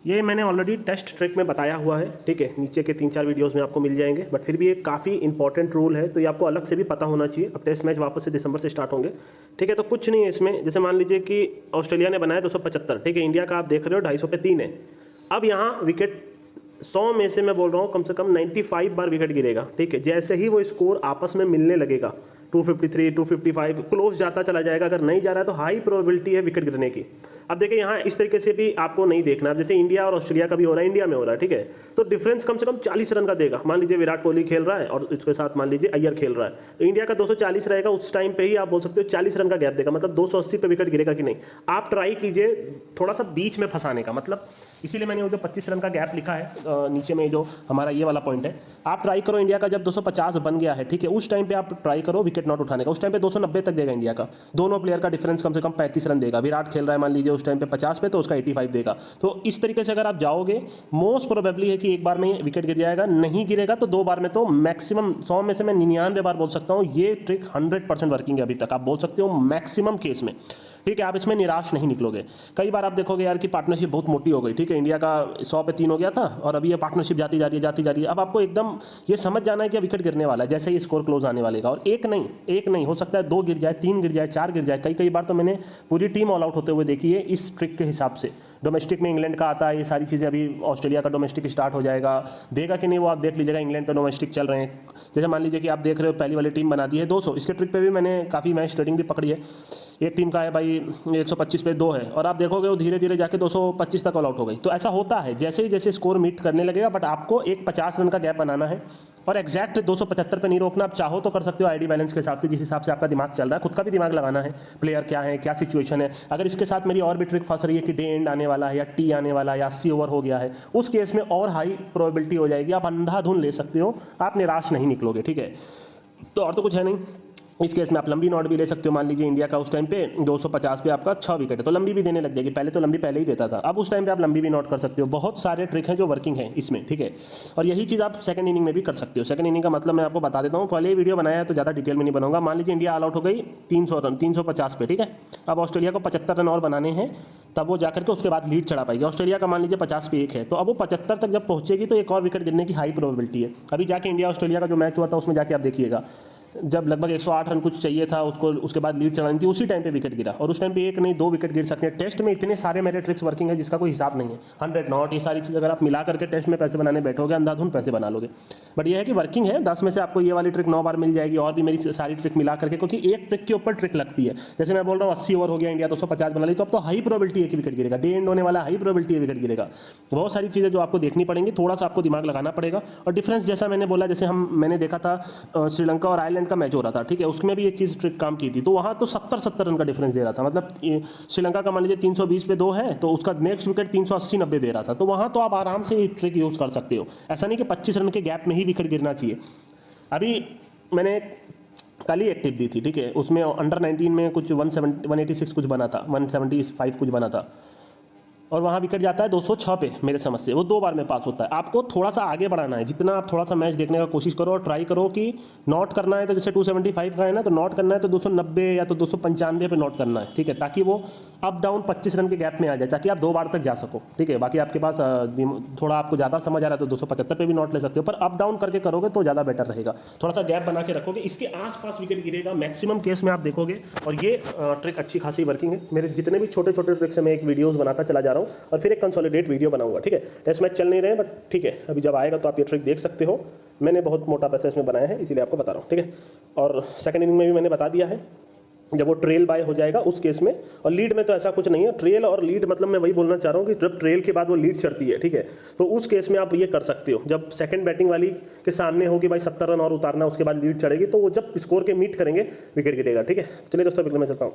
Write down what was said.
ये मैंने already test trick में बताया हुआ है, ठीक है, नीचे के 3-4 वीडियोस में आपको मिल जाएंगे, बट फिर भी ये काफ़ी इंपॉर्टेंट रूल है, तो ये आपको अलग से भी पता होना चाहिए। अब टेस्ट मैच वापस से दिसंबर से स्टार्ट होंगे, ठीक है। तो कुछ नहीं है इसमें, जैसे मान लीजिए कि ऑस्ट्रेलिया ने बनाया 275, ठीक है, इंडिया का आप देख रहे हो 250 पे 3 है। अब यहाँ विकेट 100 में से मैं बोल रहा हूँ कम से कम 95 बार विकेट गिरेगा, ठीक है। जैसे ही वो स्कोर आपस में मिलने लगेगा 253, 255 क्लोज जाता चला जाएगा। अगर नहीं जा रहा है तो हाई प्रोबेबिलिटी है विकेट गिरने की। अब देखिए यहाँ इस तरीके से भी आपको नहीं देखना, जैसे इंडिया और ऑस्ट्रेलिया का भी हो रहा है, इंडिया में हो रहा है, ठीक है, तो डिफरेंस कम से कम 40 रन का देगा। मान लीजिए विराट कोहली खेल रहा है और इसके साथ मान लीजिए अय्यर खेल रहा है, तो इंडिया का 240 रहेगा, उस टाइम पे ही आप बोल सकते हो 40 रन का गैप देगा, मतलब 280 पे विकेट गिरेगा कि नहीं। आप ट्राई कीजिए थोड़ा सा बीच में फंसाने का, मतलब इसीलिए मैंने वो जो 25 रन का गैप लिखा है नीचे में, जो हमारा ये वाला पॉइंट है, आप ट्राई करो इंडिया का जब 250 बन गया है, ठीक है, उस टाइम पे आप ट्राई करो विकेट नॉट उठाने का। उस टाइम पे 290 तक देगा इंडिया का, दोनों प्लेयर का डिफरेंस कम से कम 35 रन देगा। विराट खेल रहा है मान लीजिए उस टाइम पे 50 पे, तो उसका 85 देगा। तो इस तरीके से अगर आप जाओगे, मोस्ट प्रोबेबली है कि एक बार में विकेट गिर जाएगा, नहीं गिरेगा तो 2 बार में, तो मैक्सिमम 100 में से मैं 99 बार बोल सकता हूँ ये ट्रिक 100% वर्किंग है अभी तक, आप बोल सकते हो मैक्सिमम केस में, ठीक है। आप इसमें निराश नहीं निकलोगे। कई बार आप देखोगे यार कि पार्टनरशिप बहुत मोटी हो गई, ठीक है, इंडिया का 100 पे 3 हो गया था और अभी ये पार्टनरशिप जाती जा रही है। अब आपको एकदम ये समझ जाना है कि विकेट गिरने वाला है जैसे ही स्कोर क्लोज आने वाले का, और एक नहीं हो सकता है 2 गिर जाए, 3 गिर जाए, 4 गिर जाए। कई बार तो मैंने पूरी टीम ऑल आउट होते हुए देखी है इस ट्रिक के हिसाब से। डोमेस्टिक में इंग्लैंड का आता है, ये सारी चीज़ें, अभी ऑस्ट्रेलिया का डोमेस्टिक स्टार्ट हो जाएगा, देगा कि नहीं वो आप देख लीजिएगा। इंग्लैंड का डोमेस्टिक चल रहे हैं, जैसे मान लीजिए कि आप देख रहे हो पहली वाली टीम बना दी है 200, इसके ट्रिक पे भी मैंने काफ़ी मैच ट्रेडिंग भी पकड़ी है। एक टीम का है भाई 125 पे 2 है, और आप देखोगे वो धीरे धीरे जाके 225 तक ऑल आउट हो गई। तो ऐसा होता है जैसे ही जैसे स्कोर मीट करने लगेगा, बट आपको एक 50 रन का गैप बनाना है और एग्जैक्ट 275 पे नहीं रोकना। आप चाहो तो कर सकते हो आईडी बैलेंस के हिसाब से, जिस हिसाब से आपका दिमाग चल रहा है, खुद का भी दिमाग लगाना है, प्लेयर क्या है, क्या सिचुएशन है। अगर इसके साथ मेरी और भी ट्रिक फंस रही है कि डे एंड आने वाला है या टी आने वाला है या 80 ओवर हो गया है, उस केस में और हाई प्रोबेबिलिटी हो जाएगी, आप अंधाधुन ले सकते हो, आप निराश नहीं निकलोगे, ठीक है। तो और तो कुछ है नहीं। इस केस में आप लंबी नॉट भी ले सकते हो। मान लीजिए इंडिया का उस टाइम पे 250 पे आपका 6 विकेट है, तो लंबी भी देने लग जाएगी। पहले तो लंबी पहले ही देता था, अब उस टाइम पे आप लंबी भी नोट कर सकते हो। बहुत सारे ट्रिक हैं जो वर्किंग है इसमें, ठीक है। और यही चीज़ आप सेकंड इनिंग में भी कर सकते हो। सेकंड इनिंग का मतलब मैं आपको बता देता हूँ, पहले ही वीडियो बनाया है तो ज़्यादा डिटेल में नहीं बनाऊंगा। मान लीजिए इंडिया ऑल आउट हो गई 300 रन 350 पे, ठीक है। अब ऑस्ट्रेलिया को 75 रन और बनाने हैं, तब वो जाकर के उसके बाद लीड चढ़ा पाएगी। ऑस्ट्रेलिया का मान लीजिए 50 पे 1 है, तो अब वो 75 तक जब पहुंचेगी तो एक और विकेट गिरने की हाई प्रोबेबिलिटी है। अभी जाके इंडिया ऑस्ट्रेलिया का जो मैच हुआ था उसमें जाके आप देखिएगा, जब लगभग 108 रन कुछ चाहिए था उसको, उसके बाद लीड चलानी थी, उसी टाइम पे विकेट गिरा, और उस टाइम पे 1 नहीं 2 विकेट गिर सकते हैं। टेस्ट में इतने सारे मेरे ट्रिक्स वर्किंग है जिसका कोई हिसाब नहीं है। 100 नॉट, ये सारी चीज़ अगर आप मिला करके टेस्ट में पैसे बनाने बैठोगे, अंधाधुन पैसे बना लोगे। बट ये है कि वर्किंग है। 10 में से आपको ये वाली ट्रिक 9 बार मिल जाएगी, और भी मेरी सारी ट्रिक मिला करके, क्योंकि एक ट्रिक के ऊपर ट्रिक लगती है। जैसे मैं बोल रहा हूँ 80 ओवर हो गया, इंडिया 250 बना ली, तो अब तो हाई प्रोबेबिलिटी है कि विकेट गिरेगा। डे एंड होने वाला, हाई प्रोबेबिलिटी है विकेट गिरेगा। बहुत सारी चीज़ें जो आपको देखनी पड़ेंगी, थोड़ा सा आपको दिमाग लगाना पड़ेगा। और डिफरेंस जैसा मैंने बोला, जैसे मैंने देखा था श्रीलंका और आयरलैंड का मैच हो रहा था, ठीक है, उसमें भी ये चीज़ ट्रिक काम की थी। तो वहाँ तो 70 रन का डिफरेंस दे रहा था, मतलब श्रीलंका का मान लीजिए 320 पे 2 है, तो उसका नेक्स्ट विकेट 380-90 दे रहा था। तो वहाँ तो आप आराम से ये ट्रिक यूज़ कर सकते हो। ऐसा नहीं कि 25 रन के गैप में ही विकेट गिरना चाहिए। अभी मैंने कल ही एक टिप दी थी, ठीक है, उसमें अंडर 19 में कुछ 186 कुछ बना था, 175 कुछ बना था, और वहाँ विकेट जाता है 206 पे मेरे समझ से, वो 2 बार में पास होता है। आपको थोड़ा सा आगे बढ़ाना है, जितना आप थोड़ा सा मैच देखने का कोशिश करो और ट्राई करो कि नोट करना है तो जैसे 275 का है ना, तो नोट करना है तो 290 या तो 295 पे नोट करना है, ठीक है, ताकि वो अप डाउन 25 रन के गैप में आ जाए, ताकि आप 2 बार तक जा सको, ठीक है। बाकी आपके पास थोड़ा आपको ज़्यादा समझ आ रहा है तो 275 पे भी नोट ले सकते हो, पर अप डाउन करके करोगे तो ज़्यादा बेटर रहेगा। थोड़ा सा गैप बना के रखोगे, इसके आसपास विकेट गिरेगा मैक्सिमम केस में, आप देखोगे। और ये ट्रिक अच्छी खासी वर्किंग है। मेरे जितने भी छोटे छोटे ट्रिक्स है मैं एक वीडियोज़ बनाता चला जा रहा हूँ, और फिर एक कंसोलिडेट वीडियो बनाऊंगा, ठीक है। टेस्ट मैच चल नहीं रहे, बट ठीक है, अभी जब आएगा तो आप ये ट्रिक देख सकते हो। मैंने बहुत मोटा पैसा इसमें बनाया है, इसीलिए आपको बता रहा हूँ, ठीक है। और सेकंड इनिंग में भी मैंने बता दिया है, जब वो ट्रेल बाय हो जाएगा उस केस में। और लीड में तो ऐसा कुछ नहीं है। ट्रेल और लीड मतलब मैं वही बोलना चाह रहा हूँ कि जब ट्रेल के बाद वो लीड चढ़ती है, ठीक है, तो उस केस में आप ये कर सकते हो, जब सेकंड बैटिंग वाली के सामने हो कि भाई 70 रन और उतारना, उसके बाद लीड चढ़ेगी, तो वो जब स्कोर के मीट करेंगे विकेट गिरेगा, ठीक है। चलिए दोस्तों, मैं चलता हूँ।